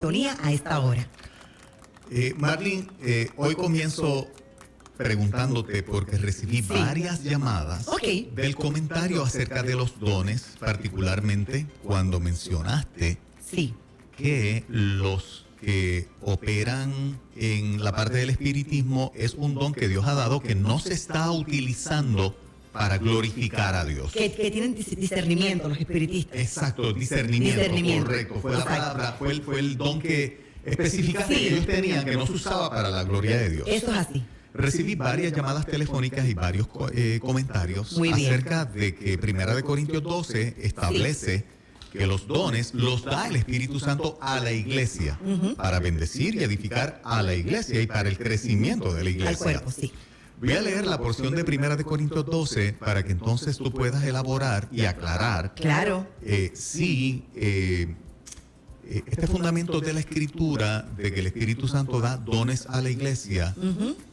sintonía a esta hora. Marlene, hoy comienzo preguntándote porque recibí varias llamadas del comentario acerca de los dones, particularmente cuando mencionaste que los que operan en la parte del espiritismo es un don que Dios ha dado que no se está utilizando para glorificar a Dios. Que tienen discernimiento los espiritistas. Exacto, discernimiento. Correcto. Fue la palabra, fue el don que específicamente que ellos tenían, que no se usaba para la gloria de Dios. Eso es así. Recibí varias llamadas telefónicas y varios comentarios acerca de que 1 Corintios 12 establece que los dones los da el Espíritu Santo a la iglesia para bendecir y edificar a la iglesia y para el crecimiento de la iglesia. Al cuerpo, sí. Voy a leer la porción de 1 Corintios 12 para que entonces tú puedas elaborar y aclarar si este fundamento de la Escritura de que el Espíritu Santo da dones a la iglesia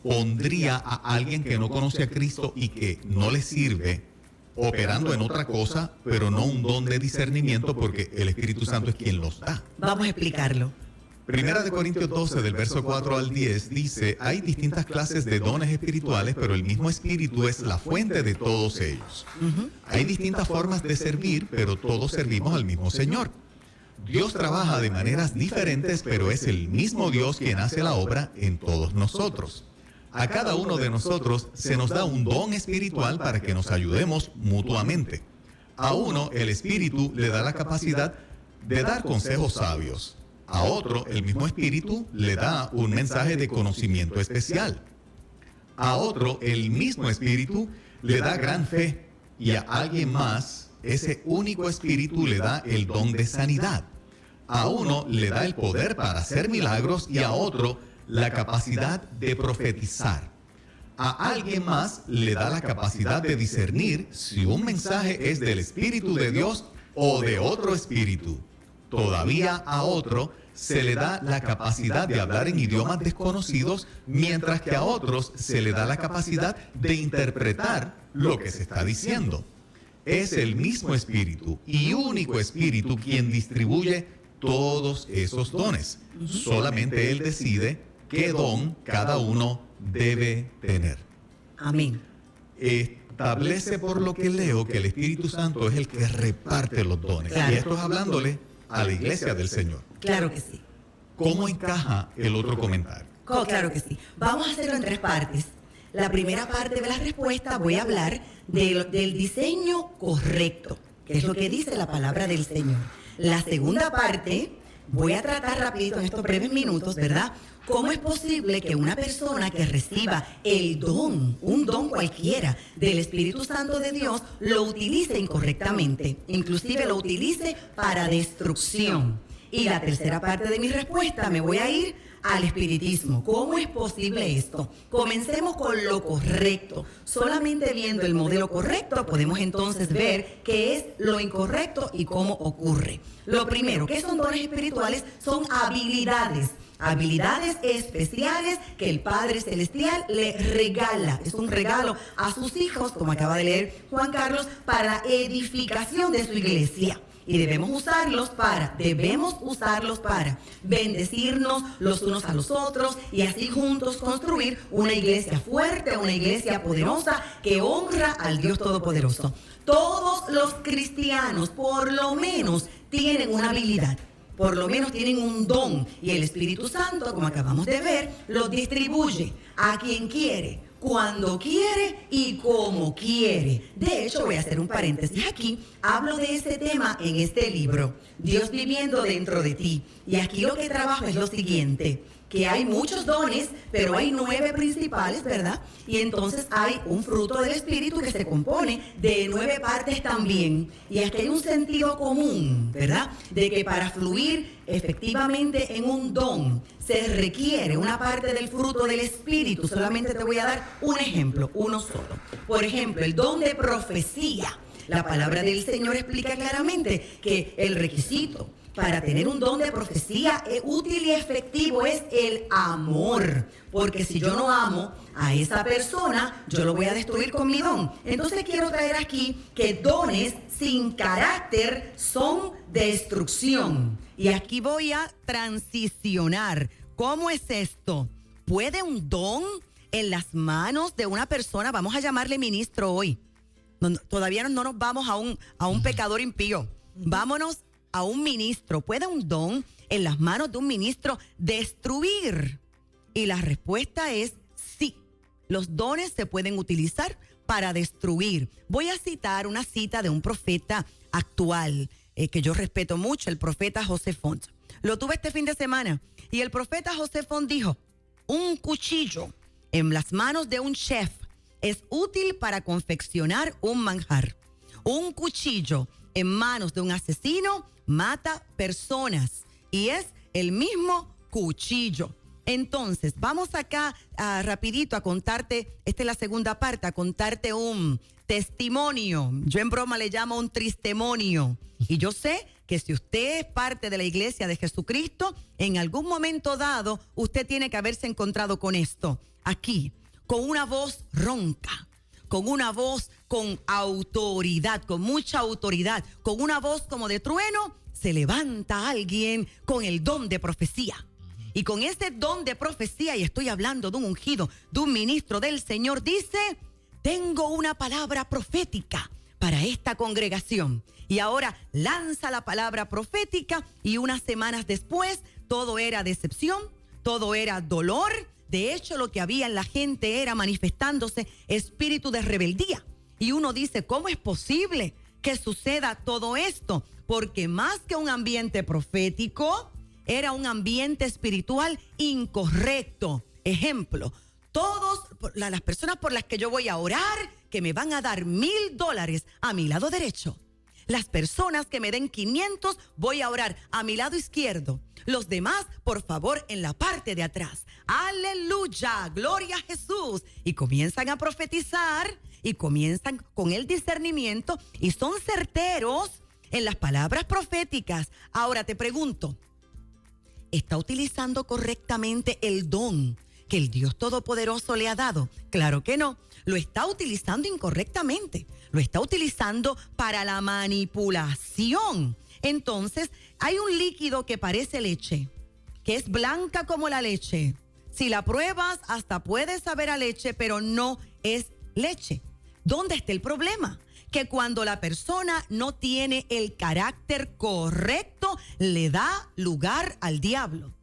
pondría a alguien que no conoce a Cristo y que no le sirve operando en otra cosa, pero no un don de discernimiento, porque el Espíritu Santo es quien los da. Vamos a explicarlo. 1 Corintios 12, del verso 4 al 10, dice: hay distintas clases de dones espirituales, pero el mismo Espíritu es la fuente de todos ellos. Hay distintas formas de servir, pero todos servimos al mismo Señor. Dios trabaja de maneras diferentes, pero es el mismo Dios quien hace la obra en todos nosotros. A cada uno de nosotros se nos da un don espiritual para que nos ayudemos mutuamente. A uno, el Espíritu le da la capacidad de dar consejos sabios. A otro, el mismo Espíritu le da un mensaje de conocimiento especial. A otro, el mismo Espíritu le da gran fe. Y a alguien más, ese único Espíritu le da el don de sanidad. A uno le da el poder para hacer milagros y a otro la capacidad de profetizar. A alguien más le da la capacidad de discernir si un mensaje es del Espíritu de Dios o de otro espíritu. Todavía a otro se le da la capacidad de hablar en idiomas desconocidos, mientras que a otros se le da la capacidad de interpretar lo que se está diciendo. Es el mismo Espíritu y único Espíritu quien distribuye todos esos dones. Solamente Él decide qué don cada uno debe tener. Amén. Establece por lo que leo que el Espíritu Santo es el que reparte los dones. Y esto es hablándole a la iglesia del Señor. Claro que sí. ¿Cómo encaja el otro comentario? Claro que sí. Vamos a hacerlo en tres partes. La primera parte de la respuesta voy a hablar del diseño correcto, que es lo que dice la palabra del Señor. La segunda parte voy a tratar rapidito en estos breves minutos, ¿verdad? ¿Cómo es posible que una persona que reciba el don, un don cualquiera del Espíritu Santo de Dios, lo utilice incorrectamente? Inclusive lo utilice para destrucción. Y la tercera parte de mi respuesta me voy a ir al espiritismo. ¿Cómo es posible esto? Comencemos con lo correcto. Solamente viendo el modelo correcto podemos entonces ver qué es lo incorrecto y cómo ocurre. Lo primero, ¿qué son dones espirituales? Son habilidades. Habilidades especiales que el Padre Celestial le regala. Es un regalo a sus hijos, como acaba de leer Juan Carlos, para la edificación de su iglesia. Y debemos usarlos para bendecirnos los unos a los otros y así juntos construir una iglesia fuerte, una iglesia poderosa que honra al Dios Todopoderoso. Todos los cristianos por lo menos tienen una habilidad. Por lo menos tienen un don y el Espíritu Santo, como acabamos de ver, los distribuye a quien quiere, cuando quiere y como quiere. De hecho, voy a hacer un paréntesis aquí. Hablo de ese tema en este libro, Dios viviendo dentro de ti. Y aquí lo que trabajo es lo siguiente, que hay muchos dones, pero hay 9 principales, ¿verdad? Y entonces hay un fruto del Espíritu que se compone de 9 partes también. Y aquí hay un sentido común, ¿verdad? De que para fluir efectivamente en un don se requiere una parte del fruto del Espíritu. Solamente te voy a dar un ejemplo, uno solo. Por ejemplo, el don de profecía. La palabra del Señor explica claramente que el requisito para tener un don de profecía útil y efectivo es el amor. Porque si yo no amo a esa persona, yo lo voy a destruir con mi don. Entonces quiero traer aquí que dones sin carácter son destrucción. Y aquí voy a transicionar. ¿Cómo es esto? ¿Puede un don en las manos de una persona, vamos a llamarle ministro hoy? Todavía no nos vamos a un pecador impío. Vámonos a un ministro. ¿Puede un don en las manos de un ministro destruir? Y la respuesta es sí. Los dones se pueden utilizar para destruir. Voy a citar una cita de un profeta actual que yo respeto mucho, el profeta José Font. Lo tuve este fin de semana y el profeta José Font dijo: un cuchillo en las manos de un chef es útil para confeccionar un manjar. Un cuchillo en manos de un asesino mata personas y es el mismo cuchillo. Entonces, vamos acá rapidito a contarte, esta es la segunda parte, a contarte un testimonio. Yo en broma le llamo un tristemonio. Y yo sé que si usted es parte de la iglesia de Jesucristo, en algún momento dado, usted tiene que haberse encontrado con esto. Aquí, con una voz ronca, con una voz con autoridad, con mucha autoridad, con una voz como de trueno, se levanta alguien con el don de profecía. Y con ese don de profecía, y estoy hablando de un ungido, de un ministro del Señor, dice: tengo una palabra profética para esta congregación. Y ahora lanza la palabra profética y unas semanas después todo era decepción, todo era dolor. De hecho, lo que había en la gente era manifestándose espíritu de rebeldía. Y uno dice: ¿cómo es posible que suceda todo esto? Porque más que un ambiente profético, era un ambiente espiritual incorrecto. Ejemplo, las personas por las que yo voy a orar, que me van a dar $1,000 a mi lado derecho. Las personas que me den 500, voy a orar a mi lado izquierdo. Los demás, por favor, en la parte de atrás. ¡Aleluya! ¡Gloria a Jesús! Y comienzan a profetizar y comienzan con el discernimiento y son certeros en las palabras proféticas. Ahora te pregunto, ¿está utilizando correctamente el don que el Dios Todopoderoso le ha dado? Claro que no. Lo está utilizando incorrectamente. Lo está utilizando para la manipulación. Entonces, hay un líquido que parece leche, que es blanca como la leche. Si la pruebas, hasta puede saber a leche, pero no es leche. ¿Dónde está el problema? Que cuando la persona no tiene el carácter correcto, le da lugar al diablo.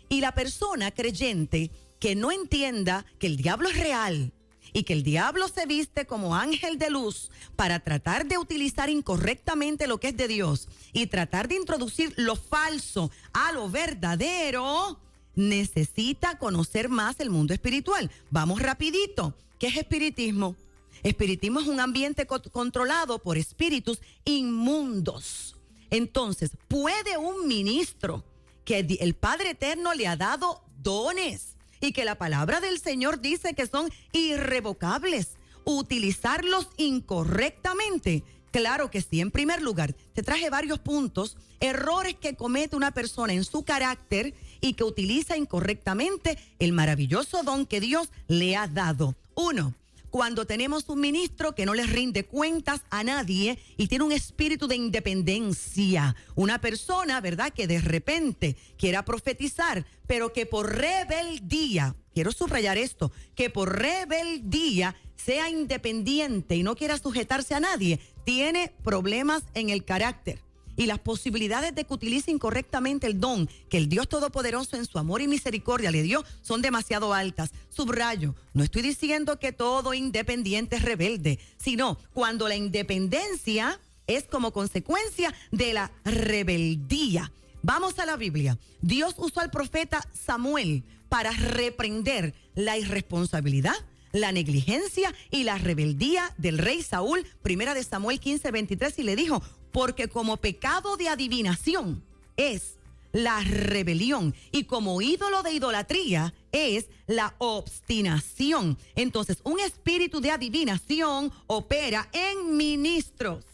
Y la persona creyente que no entienda que el diablo es real y que el diablo se viste como ángel de luz para tratar de utilizar incorrectamente lo que es de Dios y tratar de introducir lo falso a lo verdadero, necesita conocer más el mundo espiritual. Vamos rapidito. ¿Qué es espiritismo? Espiritismo es un ambiente controlado por espíritus inmundos. Entonces, ¿puede un ministro que el Padre Eterno le ha dado dones y que la palabra del Señor dice que son irrevocables, utilizarlos incorrectamente? Claro que sí. En primer lugar, te traje varios puntos, errores que comete una persona en su carácter y que utiliza incorrectamente el maravilloso don que Dios le ha dado. 1. Cuando tenemos un ministro que no les rinde cuentas a nadie y tiene un espíritu de independencia. Una persona, ¿verdad?, que de repente quiera profetizar, pero que por rebeldía, quiero subrayar esto, que por rebeldía sea independiente y no quiera sujetarse a nadie, tiene problemas en el carácter. Y las posibilidades de que utilice incorrectamente el don que el Dios Todopoderoso en su amor y misericordia le dio son demasiado altas. Subrayo, no estoy diciendo que todo independiente es rebelde, sino cuando la independencia es como consecuencia de la rebeldía. Vamos a la Biblia. Dios usó al profeta Samuel para reprender la irresponsabilidad, la negligencia y la rebeldía del rey Saúl. Primera de Samuel 15:23, y le dijo: porque como pecado de adivinación es la rebelión y como ídolo de idolatría es la obstinación. Entonces, un espíritu de adivinación opera en ministros.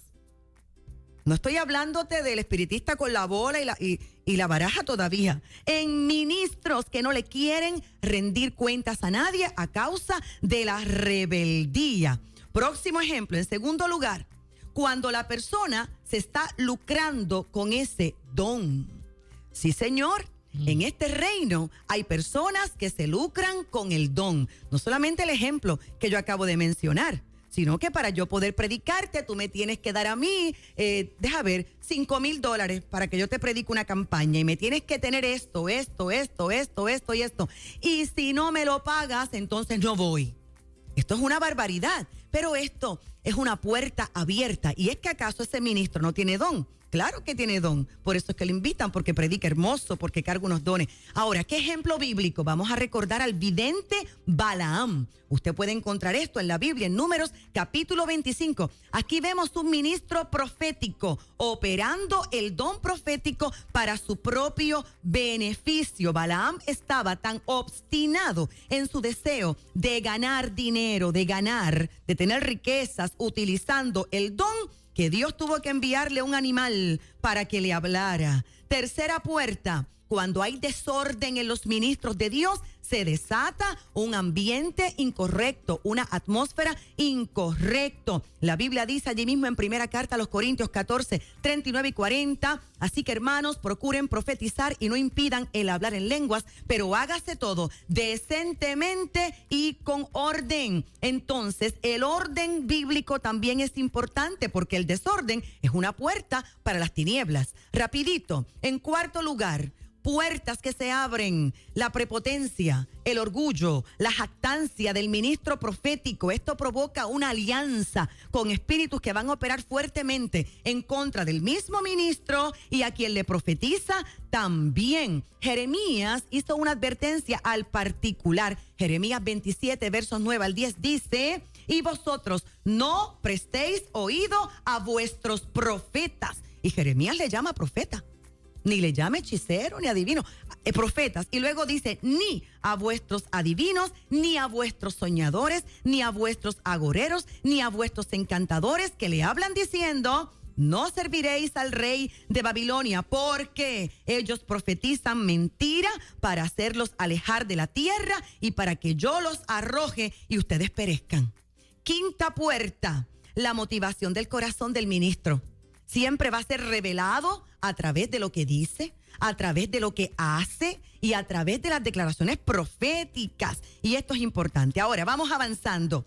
No estoy hablándote del espiritista con la bola y la baraja todavía. En ministros que no le quieren rendir cuentas a nadie a causa de la rebeldía. Próximo ejemplo, en segundo lugar, cuando la persona se está lucrando con ese don. Sí, señor. En este reino hay personas que se lucran con el don. No solamente el ejemplo que yo acabo de mencionar, sino que para yo poder predicarte, tú me tienes que dar a mí, deja ver, $5,000 para que yo te predique una campaña y me tienes que tener esto. Y si no me lo pagas, entonces no voy. Esto es una barbaridad, pero esto es una puerta abierta. ¿Y es que acaso ese ministro no tiene don? Claro que tiene don, por eso es que lo invitan, porque predica hermoso, porque carga unos dones. Ahora, ¿qué ejemplo bíblico? Vamos a recordar al vidente Balaam. Usted puede encontrar esto en la Biblia, en Números capítulo 25. Aquí vemos un ministro profético operando el don profético para su propio beneficio. Balaam estaba tan obstinado en su deseo de ganar dinero, de tener riquezas utilizando el don, que Dios tuvo que enviarle un animal para que le hablara. Tercera puerta, cuando hay desorden en los ministros de Dios, se desata un ambiente incorrecto, una atmósfera incorrecta. La Biblia dice allí mismo en primera carta a los Corintios 14, 39 y 40, así que hermanos, procuren profetizar y no impidan el hablar en lenguas, pero hágase todo decentemente y con orden. Entonces, el orden bíblico también es importante porque el desorden es una puerta para las tinieblas. Rapidito, en cuarto lugar, puertas que se abren, la prepotencia, el orgullo, la jactancia del ministro profético. Esto provoca una alianza con espíritus que van a operar fuertemente en contra del mismo ministro y a quien le profetiza también. Jeremías hizo una advertencia al particular. Jeremías 27, versos 9 al 10 dice: y vosotros no prestéis oído a vuestros profetas. Y Jeremías le llama profeta. Ni le llame hechicero, ni adivino, profetas. Y luego dice, ni a vuestros adivinos, ni a vuestros soñadores, ni a vuestros agoreros, ni a vuestros encantadores que le hablan diciendo, no serviréis al rey de Babilonia, porque ellos profetizan mentira para hacerlos alejar de la tierra y para que yo los arroje y ustedes perezcan. Quinta puerta, la motivación del corazón del ministro. Siempre va a ser revelado a través de lo que dice, a través de lo que hace y a través de las declaraciones proféticas. Y esto es importante. Ahora vamos avanzando.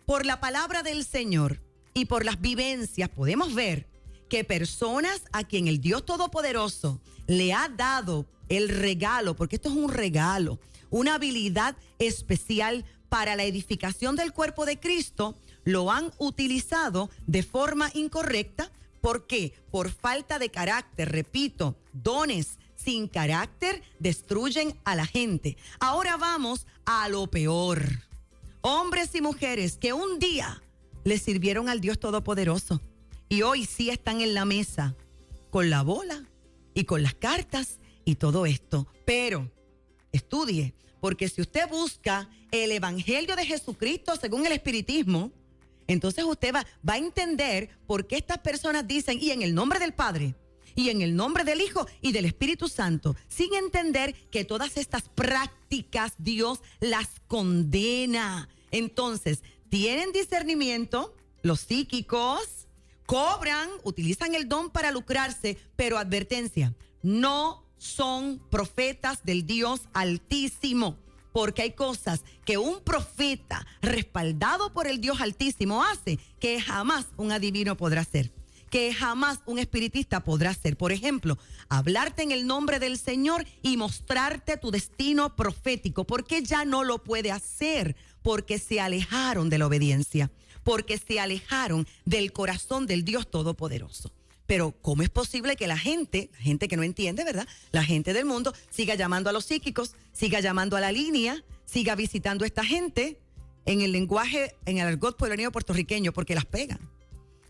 Por la palabra del Señor y por las vivencias podemos ver que personas a quien el Dios Todopoderoso le ha dado el regalo, porque esto es un regalo, una habilidad especial para la edificación del cuerpo de Cristo, lo han utilizado de forma incorrecta. ¿Por qué? Por falta de carácter. Repito, dones sin carácter destruyen a la gente. Ahora vamos a lo peor. Hombres y mujeres que un día le sirvieron al Dios Todopoderoso y hoy sí están en la mesa con la bola y con las cartas y todo esto. Pero estudie, porque si usted busca el evangelio de Jesucristo según el espiritismo, entonces usted va a entender por qué estas personas dicen, y en el nombre del Padre, y en el nombre del Hijo y del Espíritu Santo, sin entender que todas estas prácticas Dios las condena. Entonces, tienen discernimiento, los psíquicos, cobran, utilizan el don para lucrarse, pero advertencia, no son profetas del Dios Altísimo. Porque hay cosas que un profeta respaldado por el Dios Altísimo hace que jamás un adivino podrá hacer, que jamás un espiritista podrá hacer. Por ejemplo, hablarte en el nombre del Señor y mostrarte tu destino profético, porque ya no lo puede hacer, porque se alejaron de la obediencia, porque se alejaron del corazón del Dios Todopoderoso. Pero ¿cómo es posible que la gente que no entiende, ¿verdad? La gente del mundo siga llamando a los psíquicos, siga llamando a la línea, siga visitando a esta gente en el lenguaje, en el argot pueblerino puertorriqueño, porque las pegan.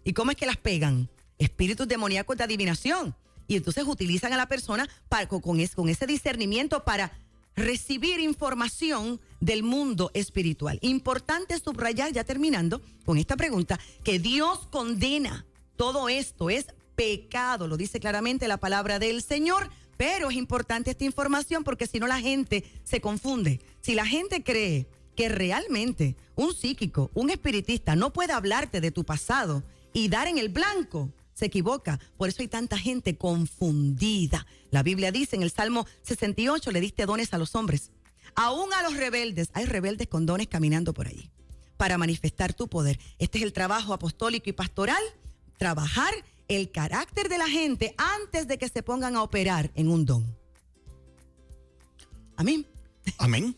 ¿Y cómo es que las pegan? Espíritus demoníacos de adivinación. Y entonces utilizan a la persona con ese discernimiento para recibir información del mundo espiritual. Importante subrayar, ya terminando con esta pregunta, que Dios condena todo esto, es pecado, lo dice claramente la palabra del Señor, pero es importante esta información porque si no la gente se confunde. Si la gente cree que realmente un psíquico, un espiritista no puede hablarte de tu pasado y dar en el blanco, se equivoca. Por eso hay tanta gente confundida. La Biblia dice en el Salmo 68, le diste dones a los hombres. Aún a los rebeldes, hay rebeldes con dones caminando por allí para manifestar tu poder. Este es el trabajo apostólico y pastoral, trabajar el carácter de la gente antes de que se pongan a operar en un don. Amén. Amén.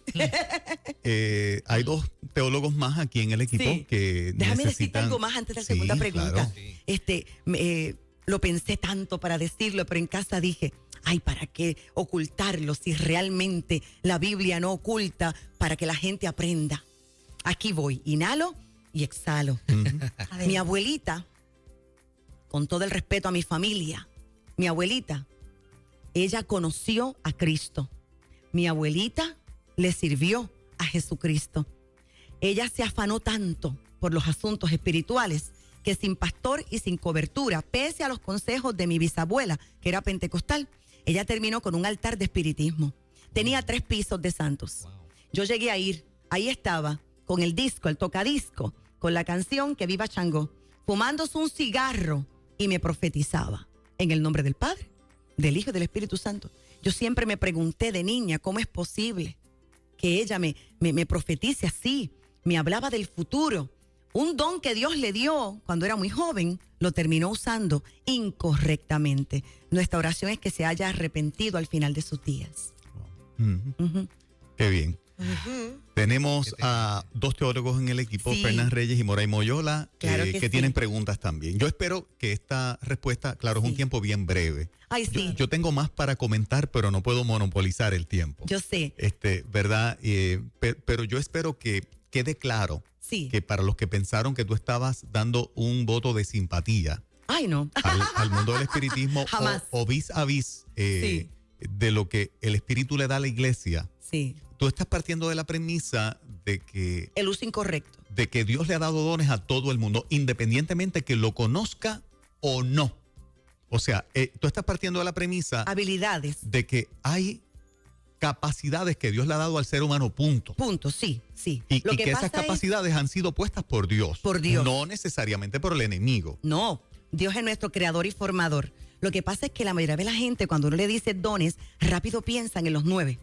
Hay 2 teólogos más aquí en el equipo que déjame decirte necesitan... algo más antes de la segunda pregunta. Claro. Lo pensé tanto para decirlo, pero en casa dije, ay, ¿para qué ocultarlo si realmente la Biblia no oculta para que la gente aprenda? Aquí voy, inhalo y exhalo. Mi abuelita, con todo el respeto a mi familia, mi abuelita, ella conoció a Cristo. Mi abuelita le sirvió a Jesucristo. Ella se afanó tanto por los asuntos espirituales que sin pastor y sin cobertura, pese a los consejos de mi bisabuela, que era pentecostal, ella terminó con un altar de espiritismo. Tenía 3 pisos de santos. Yo llegué a ir, ahí estaba, con el disco, el tocadisco, con la canción Que Viva Changó, fumándose un cigarro y me profetizaba en el nombre del Padre, del Hijo y del Espíritu Santo. Yo siempre me pregunté de niña, ¿cómo es posible que ella me profetice así? Me hablaba del futuro. Un don que Dios le dio cuando era muy joven, lo terminó usando incorrectamente. Nuestra oración es que se haya arrepentido al final de sus días. Qué bien. Tenemos a 2 teólogos en el equipo, Fernán Reyes y Moray Moyola, claro que tienen preguntas también. Yo espero que esta respuesta, claro, es un tiempo bien breve. Ay, sí. Yo tengo más para comentar, pero no puedo monopolizar el tiempo. Yo sé. ¿Verdad? Pero yo espero que quede claro que para los que pensaron que tú estabas dando un voto de simpatía ay, no. al mundo del espiritismo jamás. o vis a vis de lo que el espíritu le da a la iglesia. Sí. Tú estás partiendo de la premisa de que... el uso incorrecto. De que Dios le ha dado dones a todo el mundo, independientemente que lo conozca o no. O sea, tú estás partiendo de la premisa... habilidades. De que hay capacidades que Dios le ha dado al ser humano, punto. Punto, sí. Y que esas capacidades han sido puestas por Dios. Por Dios. No necesariamente por el enemigo. No, Dios es nuestro creador y formador. Lo que pasa es que la mayoría de la gente, cuando uno le dice dones, rápido piensan en los 9.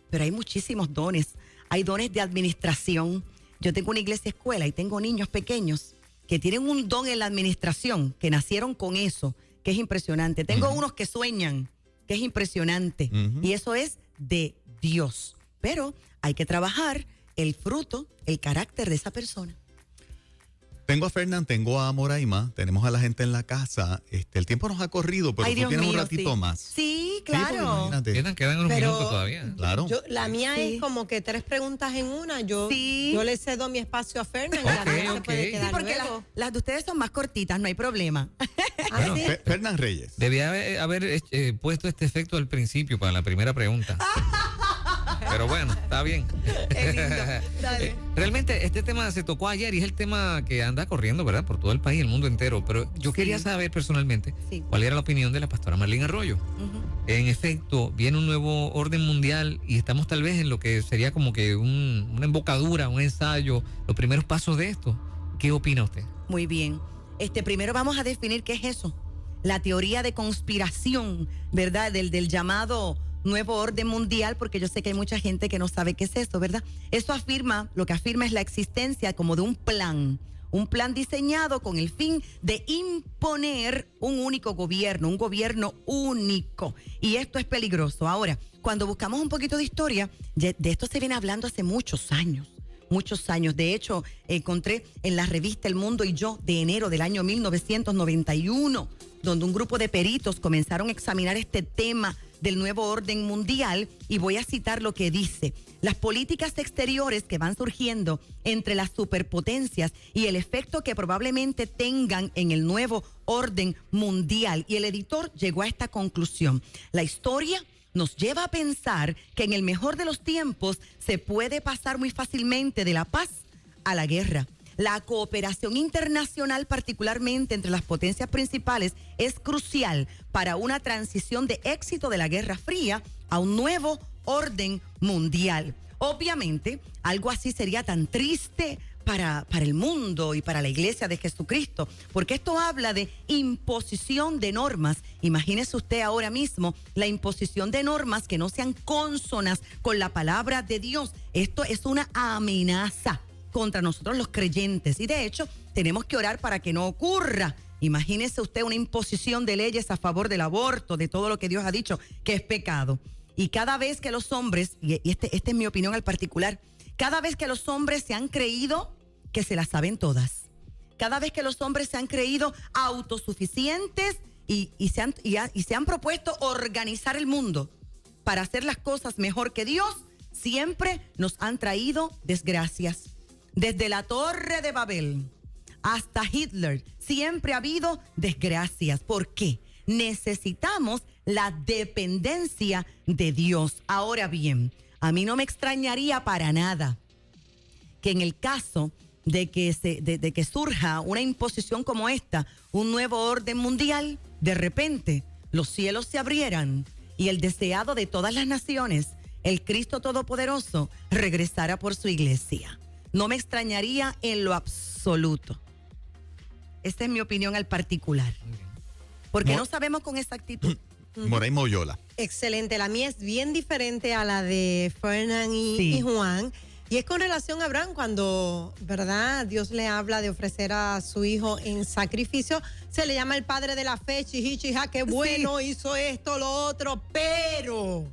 Pero hay muchísimos dones. Hay dones de administración. Yo tengo una iglesia escuela y tengo niños pequeños que tienen un don en la administración, que nacieron con eso, que es impresionante. Tengo unos que sueñan, que es impresionante. Y eso es de Dios. Pero hay que trabajar el fruto, el carácter de esa persona. Tengo a Fernán, tengo a Moraima, tenemos a la gente en la casa. El tiempo nos ha corrido, pero tú tienes un ratito más. Sí, claro. Quedan unos minutos todavía. Claro. La mía es como que 3 preguntas en una. Yo le cedo mi espacio a Fernán. Ok. Sí, porque las de ustedes son más cortitas, no hay problema. Bueno, Fernán Reyes. Debía haber puesto este efecto al principio para la primera pregunta. Pero bueno, está bien. Es lindo. Dale. Realmente este tema se tocó ayer y es el tema que anda corriendo, ¿verdad? Por todo el país, el mundo entero. Pero yo quería saber personalmente cuál era la opinión de la pastora Marlene Arroyo. En efecto, viene un nuevo orden mundial y estamos tal vez en lo que sería como que una embocadura, un ensayo, los primeros pasos de esto. ¿Qué opina usted? Muy bien. Primero vamos a definir qué es eso. La teoría de conspiración, ¿verdad? Del llamado nuevo orden mundial, porque yo sé que hay mucha gente que no sabe qué es eso, ¿verdad? Eso lo que afirma es la existencia como de un plan diseñado con el fin de imponer un único gobierno, un gobierno único. Y esto es peligroso. Ahora, cuando buscamos un poquito de historia, de esto se viene hablando hace muchos años. De hecho, encontré en la revista El Mundo y Yo de enero del año 1991, donde un grupo de peritos comenzaron a examinar este tema del nuevo orden mundial, y voy a citar lo que dice: las políticas exteriores que van surgiendo entre las superpotencias y el efecto que probablemente tengan en el nuevo orden mundial. Y el editor llegó a esta conclusión: la historia nos lleva a pensar que en el mejor de los tiempos se puede pasar muy fácilmente de la paz a la guerra. La cooperación internacional, particularmente entre las potencias principales, es crucial para una transición de éxito de la Guerra Fría a un nuevo orden mundial. Obviamente, algo así sería tan triste para el mundo y para la iglesia de Jesucristo, porque esto habla de imposición de normas. Imagínese usted ahora mismo la imposición de normas que no sean cónsonas con la palabra de Dios. Esto es una amenaza contra nosotros los creyentes y de hecho tenemos que orar para que no ocurra. Imagínese usted una imposición de leyes a favor del aborto, de todo lo que Dios ha dicho que es pecado. Y cada vez que los hombres, y esta es mi opinión al particular, cada vez que los hombres se han creído que se las saben todas, cada vez que los hombres se han creído autosuficientes y se han propuesto organizar el mundo para hacer las cosas mejor que Dios, siempre nos han traído desgracias. Desde la Torre de Babel hasta Hitler, siempre ha habido desgracias. ¿Por qué? Necesitamos la dependencia de Dios. Ahora bien, a mí no me extrañaría para nada que en el caso de que surja una imposición como esta, un nuevo orden mundial, de repente los cielos se abrieran y el deseado de todas las naciones, el Cristo Todopoderoso, regresara por su iglesia. No me extrañaría en lo absoluto. Esta es mi opinión al particular. Porque no sabemos con exactitud. Moray Moyola. Excelente. La mía es bien diferente a la de Fernán y Juan. Y es con relación a Abraham, cuando, ¿verdad? Dios le habla de ofrecer a su hijo en sacrificio. Se le llama el padre de la fe, chihichija, qué bueno, hizo esto, lo otro, pero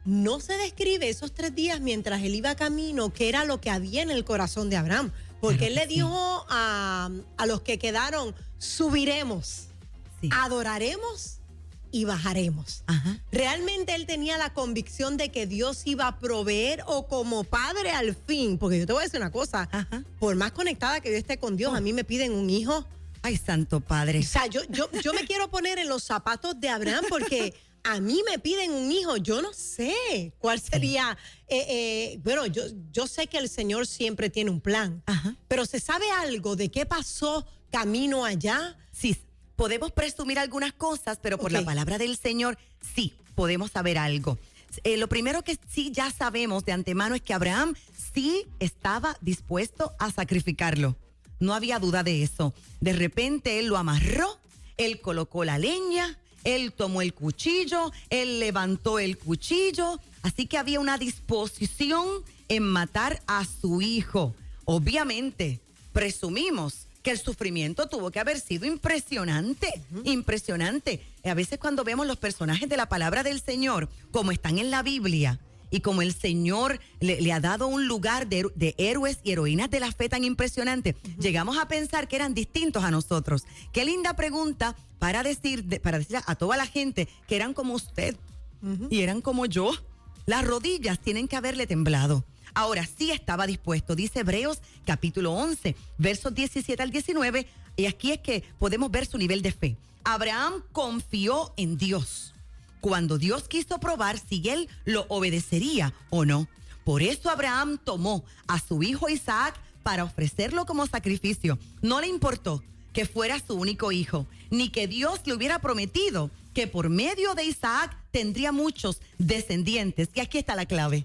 no se describe esos 3 días mientras él iba camino, qué era lo que había en el corazón de Abraham. Porque él le dijo a los que quedaron, subiremos, adoraremos y bajaremos. Ajá. Realmente él tenía la convicción de que Dios iba a proveer, o como padre al fin, porque yo te voy a decir una cosa, por más conectada que yo esté con Dios, a mí me piden un hijo. Ay, santo padre. O sea, yo me quiero poner en los zapatos de Abraham porque a mí me piden un hijo. Yo no sé cuál sería. Bueno, yo sé que el Señor siempre tiene un plan, pero ¿se sabe algo de qué pasó camino allá? Sí. Podemos presumir algunas cosas, pero por la palabra del Señor sí podemos saber algo. Lo primero que sí ya sabemos de antemano es que Abraham sí estaba dispuesto a sacrificarlo. No había duda de eso. De repente él lo amarró, él colocó la leña, él tomó el cuchillo, él levantó el cuchillo. Así que había una disposición en matar a su hijo. Obviamente, presumimos que el sufrimiento tuvo que haber sido impresionante, impresionante. A veces cuando vemos los personajes de la palabra del Señor, como están en la Biblia, y como el Señor le ha dado un lugar de héroes y heroínas de la fe tan impresionante, llegamos a pensar que eran distintos a nosotros. Qué linda pregunta para decir a toda la gente que eran como usted y eran como yo. Las rodillas tienen que haberle temblado. Ahora sí estaba dispuesto, dice Hebreos capítulo 11, versos 17 al 19, y aquí es que podemos ver su nivel de fe. Abraham confió en Dios cuando Dios quiso probar si él lo obedecería o no. Por eso Abraham tomó a su hijo Isaac para ofrecerlo como sacrificio. No le importó que fuera su único hijo, ni que Dios le hubiera prometido que por medio de Isaac tendría muchos descendientes. Y aquí está la clave.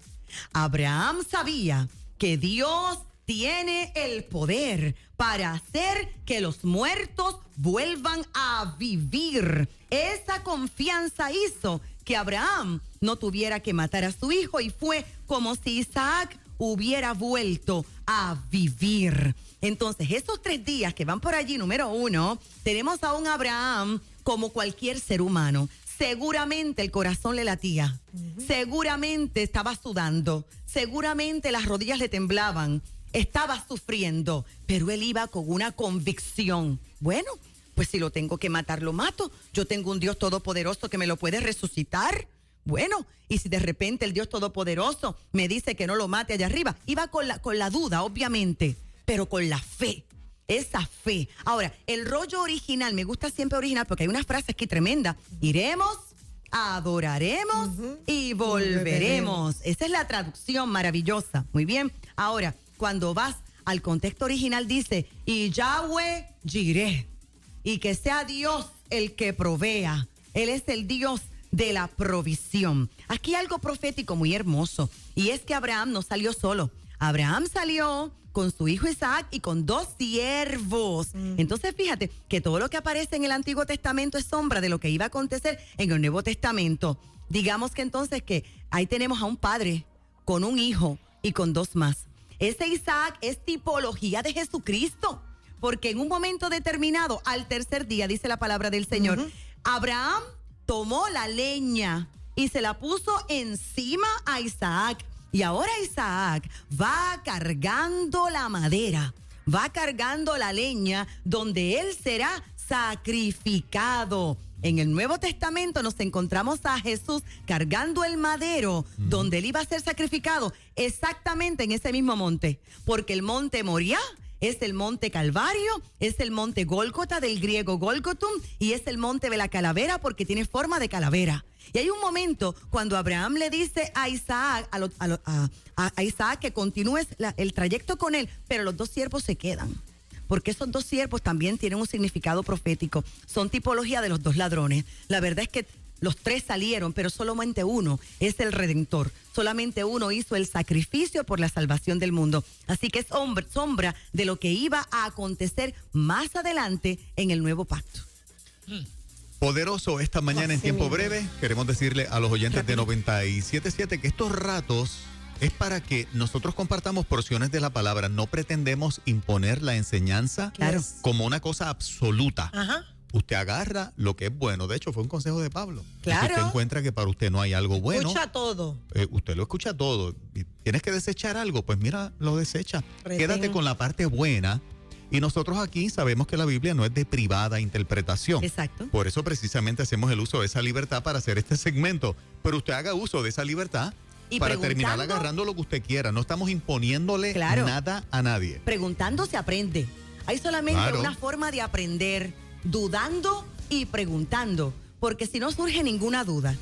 Abraham sabía que Dios tiene el poder para hacer que los muertos vuelvan a vivir. Esa confianza hizo que Abraham no tuviera que matar a su hijo y fue como si Isaac hubiera vuelto a vivir. Entonces, esos 3 días que van por allí, número 1, tenemos a un Abraham como cualquier ser humano. Seguramente el corazón le latía, seguramente estaba sudando, seguramente las rodillas le temblaban, estaba sufriendo, pero él iba con una convicción. Bueno, pues si lo tengo que matar, lo mato. Yo tengo un Dios todopoderoso que me lo puede resucitar. Bueno, y si de repente el Dios todopoderoso me dice que no lo mate allá arriba, iba con la duda, obviamente, pero con la fe. Esa fe. Ahora, el rollo original, me gusta siempre original porque hay unas frases aquí tremendas. Iremos, adoraremos y volveremos. Esa es la traducción maravillosa. Muy bien. Ahora, cuando vas al contexto original dice, y Yahweh Jireh, y que sea Dios el que provea. Él es el Dios de la provisión. Aquí hay algo profético muy hermoso, y es que Abraham no salió solo. Abraham salió con su hijo Isaac y con 2 siervos. Entonces, fíjate que todo lo que aparece en el Antiguo Testamento es sombra de lo que iba a acontecer en el Nuevo Testamento. Digamos que entonces que ahí tenemos a un padre con un hijo y con 2 más. Ese Isaac es tipología de Jesucristo, porque en un momento determinado, al tercer día, dice la palabra del Señor, Abraham tomó la leña y se la puso encima a Isaac. Y ahora Isaac va cargando la madera, va cargando la leña donde él será sacrificado. En el Nuevo Testamento nos encontramos a Jesús cargando el madero donde él iba a ser sacrificado exactamente en ese mismo monte, porque el monte Moriah es el monte Calvario, es el monte Gólgota, del griego Gólgotum, y es el monte de la calavera porque tiene forma de calavera. Y hay un momento cuando Abraham le dice a Isaac, a Isaac que continúe el trayecto con él, pero los 2 siervos se quedan. Porque esos 2 siervos también tienen un significado profético. Son tipología de los 2 ladrones. La verdad es que los 3 salieron, pero solamente uno es el Redentor. Solamente uno hizo el sacrificio por la salvación del mundo. Así que es sombra de lo que iba a acontecer más adelante en el nuevo pacto. Poderoso, esta mañana en tiempo breve, queremos decirle a los oyentes de 97.7 que estos ratos es para que nosotros compartamos porciones de la palabra. No pretendemos imponer la enseñanza como una cosa absoluta. Usted agarra lo que es bueno. De hecho, fue un consejo de Pablo. Claro. Si usted encuentra que para usted no hay algo bueno, Escucha todo. Usted lo escucha todo. Y tienes que desechar algo, pues mira, lo desecha. Quédate con la parte buena. Y nosotros aquí sabemos que la Biblia no es de privada interpretación. Exacto. Por eso precisamente hacemos el uso de esa libertad para hacer este segmento. Pero usted haga uso de esa libertad y para terminar agarrando lo que usted quiera. No estamos imponiéndole nada a nadie. Preguntando se aprende. Hay solamente una forma de aprender, dudando y preguntando. Porque si no surge ninguna duda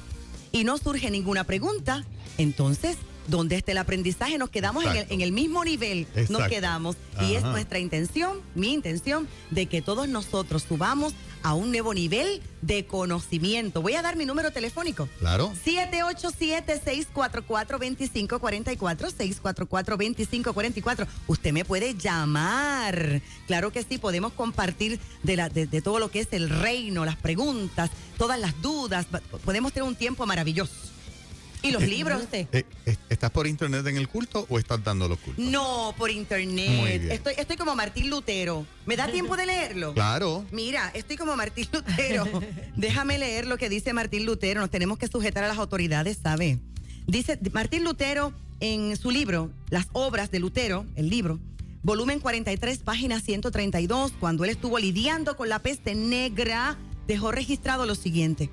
y no surge ninguna pregunta, entonces, ¿dónde está el aprendizaje? Nos quedamos en el mismo nivel. Nos quedamos. Y es nuestra intención, mi intención, de que todos nosotros subamos a un nuevo nivel de conocimiento. Voy a dar mi número telefónico. Claro. 787-644-2544, 644-2544. Usted me puede llamar. Claro que sí, podemos compartir de todo lo que es el reino, las preguntas, todas las dudas. Podemos tener un tiempo maravilloso. ¿Y los libros? ¿Estás por internet en el culto o estás dando los cultos? No, por internet. Muy bien. Estoy como Martín Lutero. ¿Me da tiempo de leerlo? Claro. Mira, estoy como Martín Lutero. Déjame leer lo que dice Martín Lutero. Nos tenemos que sujetar a las autoridades, ¿sabe? Dice Martín Lutero en su libro, Las obras de Lutero, el libro, volumen 43, página 132, cuando él estuvo lidiando con la peste negra, dejó registrado lo siguiente: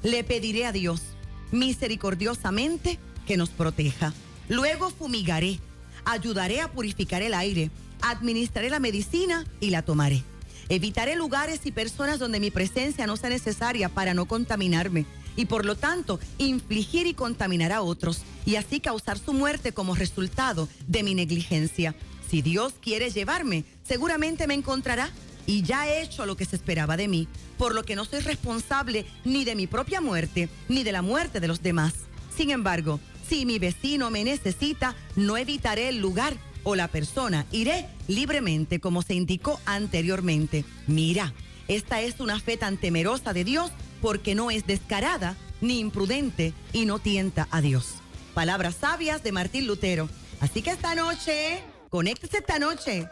le pediré a Dios misericordiosamente que nos proteja. Luego fumigaré, ayudaré a purificar el aire, administraré la medicina y la tomaré. Evitaré lugares y personas donde mi presencia no sea necesaria para no contaminarme y por lo tanto infligir y contaminar a otros y así causar su muerte como resultado de mi negligencia. Si Dios quiere llevarme, seguramente me encontrará y ya he hecho lo que se esperaba de mí, por lo que no soy responsable ni de mi propia muerte, ni de la muerte de los demás. Sin embargo, si mi vecino me necesita, no evitaré el lugar o la persona. Iré libremente, como se indicó anteriormente. Mira, esta es una fe tan temerosa de Dios porque no es descarada ni imprudente y no tienta a Dios. Palabras sabias de Martín Lutero. Así que esta noche, conéctese esta noche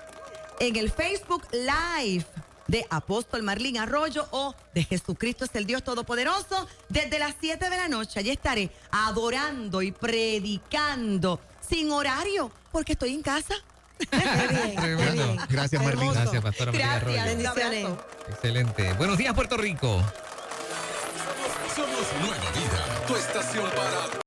en el Facebook Live de Apóstol Marlene Arroyo o de Jesucristo es el Dios Todopoderoso. Desde las 7 de la noche allí estaré adorando y predicando sin horario porque estoy en casa. Qué bien, qué bien. Gracias, Marlene. Gracias, pastora Marlene Arroyo. Bendiciones. Excelente. Buenos días, Puerto Rico. Somos Nueva Vida, tu estación para